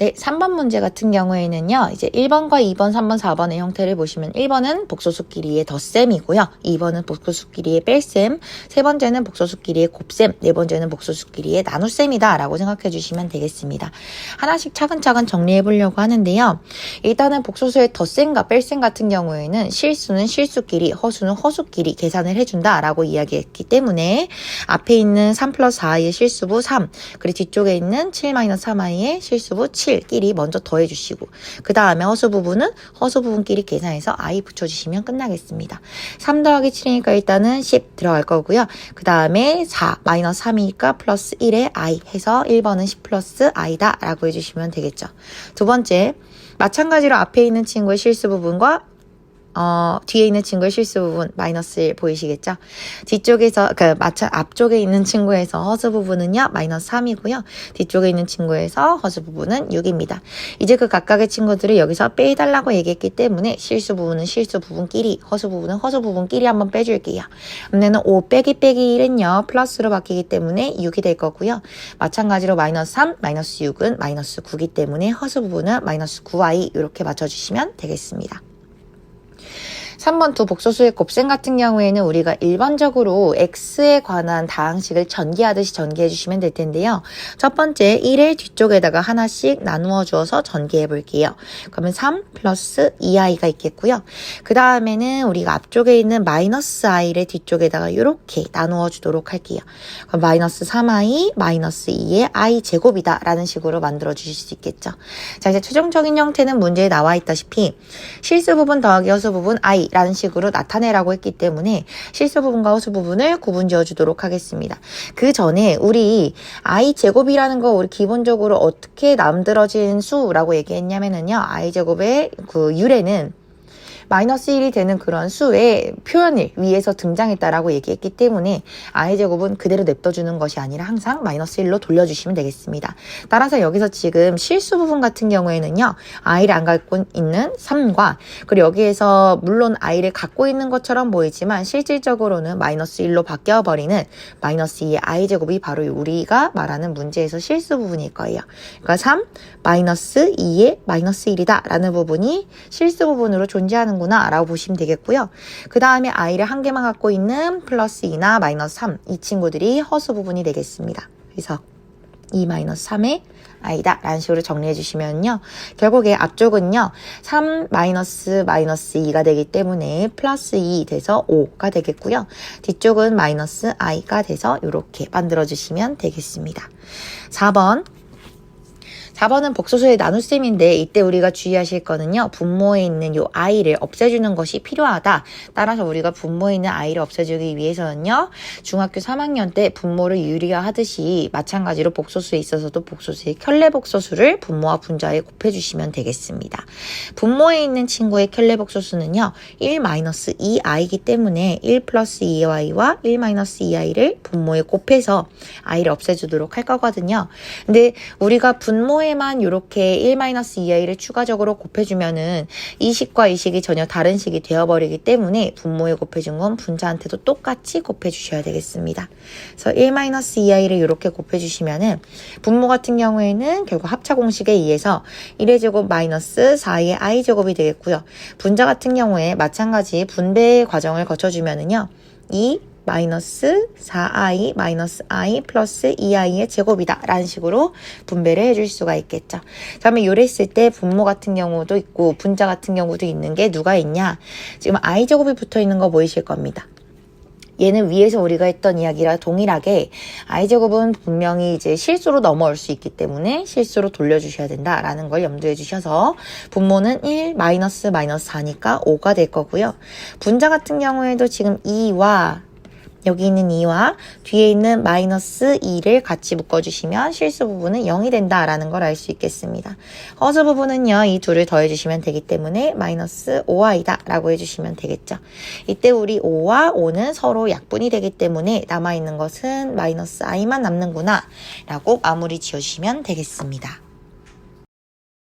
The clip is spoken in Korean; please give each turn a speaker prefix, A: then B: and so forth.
A: 네, 3번 문제 같은 경우에는요, 이제 1번과 2번, 3번, 4번의 형태를 보시면 1번은 복소수끼리의 덧셈이고요. 2번은 복소수끼리의 뺄셈, 세 번째는 복소수끼리의 곱셈, 네 번째는 복소수끼리의 나눗셈이다 라고 생각해 주시면 되겠습니다. 하나씩 차근차근 정리해 보려고 하는데요. 일단은 복소수의 덧셈과 뺄셈 같은 경우에는 실수는 실수끼리, 허수는 허수끼리 계산을 해준다 라고 이야기했기 때문에 앞에 있는 3 플러스 4i의 실수부 3, 그리고 뒤쪽에 있는 7 마이너스 3i의 실수부 7끼리 먼저 더해주시고 그 다음에 허수 부분은 허수 부분끼리 계산해서 i 붙여주시면 끝나겠습니다. 3 더하기 7이니까 일단은 10 들어갈 거고요. 그 다음에 4 마이너스 3이니까 플러스 1에 i 해서 1번은 10 플러스 i다 라고 해주시면 되겠죠. 두 번째, 마찬가지로 앞에 있는 친구의 실수 부분과 뒤에 있는 친구의 실수 부분 마이너스 1 보이시겠죠? 뒤쪽에서 앞쪽에 있는 친구에서 허수 부분은요 마이너스 3이고요. 뒤쪽에 있는 친구에서 허수 부분은 6입니다. 이제 그 각각의 친구들을 여기서 빼달라고 얘기했기 때문에 실수 부분은 실수 부분끼리, 허수 부분은 허수 부분끼리 한번 빼줄게요. 그러면 5 빼기 1은요 플러스로 바뀌기 때문에 6이 될 거고요. 마찬가지로 마이너스 3, 마이너스 6은 마이너스 9기 때문에 허수 부분은 마이너스 9i 이렇게 맞춰주시면 되겠습니다. 3번 두 복소수의 곱셈 같은 경우에는 우리가 일반적으로 x에 관한 다항식을 전개하듯이 전개해 주시면 될 텐데요. 첫 번째 1을 뒤쪽에다가 하나씩 나누어 주어서 전개해 볼게요. 그러면 3 플러스 2i가 있겠고요. 그 다음에는 우리가 앞쪽에 있는 마이너스 i를 뒤쪽에다가 이렇게 나누어 주도록 할게요. 그럼 마이너스 3i 마이너스 2의 i 제곱이다 라는 식으로 만들어 주실 수 있겠죠. 자, 이제 최종적인 형태는 문제에 나와 있다시피 실수 부분 더하기 허수 부분 i 라는 식으로 나타내라고 했기 때문에 실수 부분과 허수 부분을 구분 지어주도록 하겠습니다. 그 전에 우리 i 제곱이라는 거 우리 기본적으로 어떻게 만들어진 수라고 얘기했냐면은요. i 제곱의 그 유래는 마이너스 1이 되는 그런 수의 표현을 위해서 등장했다라고 얘기했기 때문에 i제곱은 그대로 냅둬주는 것이 아니라 항상 마이너스 1로 돌려주시면 되겠습니다. 따라서 여기서 지금 실수 부분 같은 경우에는요. i를 안 갖고 있는 3과 그리고 여기에서 물론 i를 갖고 있는 것처럼 보이지만 실질적으로는 마이너스 1로 바뀌어버리는 마이너스 2의 i제곱이 바로 우리가 말하는 문제에서 실수 부분일 거예요. 그러니까 3 마이너스 2의 마이너스 1이다 라는 부분이 실수 부분으로 존재하는 구나 라고 보시면 되겠고요. 그 다음에 i를 한 개만 갖고 있는 플러스 2나 마이너스 3 이 친구들이 허수 부분이 되겠습니다. 그래서 2 마이너스 3의 i다 라는 식으로 정리해 주시면요. 결국에 앞쪽은요. 3 마이너스 2가 되기 때문에 플러스 2 돼서 5가 되겠고요. 뒤쪽은 마이너스 i가 돼서 이렇게 만들어 주시면 되겠습니다. 4번은 복소수의 나눗셈인데 이때 우리가 주의하실 거는요. 분모에 있는 요 i를 없애주는 것이 필요하다. 따라서 우리가 분모에 있는 i를 없애주기 위해서는요. 중학교 3학년 때 분모를 유리화하듯이 마찬가지로 복소수에 있어서도 복소수의 켤레복소수를 분모와 분자에 곱해주시면 되겠습니다. 분모에 있는 친구의 켤레복소수는요. 1-2i이기 때문에 1 플러스 2i와 1 마이너스 2i를 분모에 곱해서 i를 없애주도록 할 거거든요. 근데 우리가 분모에 에만 이렇게 1-2i를 추가적으로 곱해주면은 이 식과 이 식이 전혀 다른 식이 되어버리기 때문에 분모에 곱해준 건 분자한테도 똑같이 곱해주셔야 되겠습니다. 그래서 1-2i를 이렇게 곱해주시면은 분모 같은 경우에는 결국 합차 공식에 의해서 1의 제곱 마이너스 4의 i제곱이 되겠고요. 분자 같은 경우에 마찬가지 분배 과정을 거쳐주면은요. 2 마이너스 4i 마이너스 i 플러스 2i의 제곱이다 라는 식으로 분배를 해줄 수가 있겠죠. 그러면 요랬을 때 분모 같은 경우도 있고 분자 같은 경우도 있는 게 누가 있냐. 지금 i 제곱이 붙어 있는 거 보이실 겁니다. 얘는 위에서 우리가 했던 이야기랑 동일하게 i제곱은 분명히 이제 실수로 넘어올 수 있기 때문에 실수로 돌려주셔야 된다라는 걸 염두에 주셔서 분모는 1 마이너스 4니까 5가 될 거고요. 분자 같은 경우에도 지금 2와 여기 있는 2와 뒤에 있는 마이너스 2를 같이 묶어주시면 실수 부분은 0이 된다라는 걸 알 수 있겠습니다. 허수 부분은요. 이 둘을 더해주시면 되기 때문에 마이너스 5i다 라고 해주시면 되겠죠. 이때 우리 5와 5는 서로 약분이 되기 때문에 남아있는 것은 마이너스 i만 남는구나 라고 마무리 지어주시면 되겠습니다.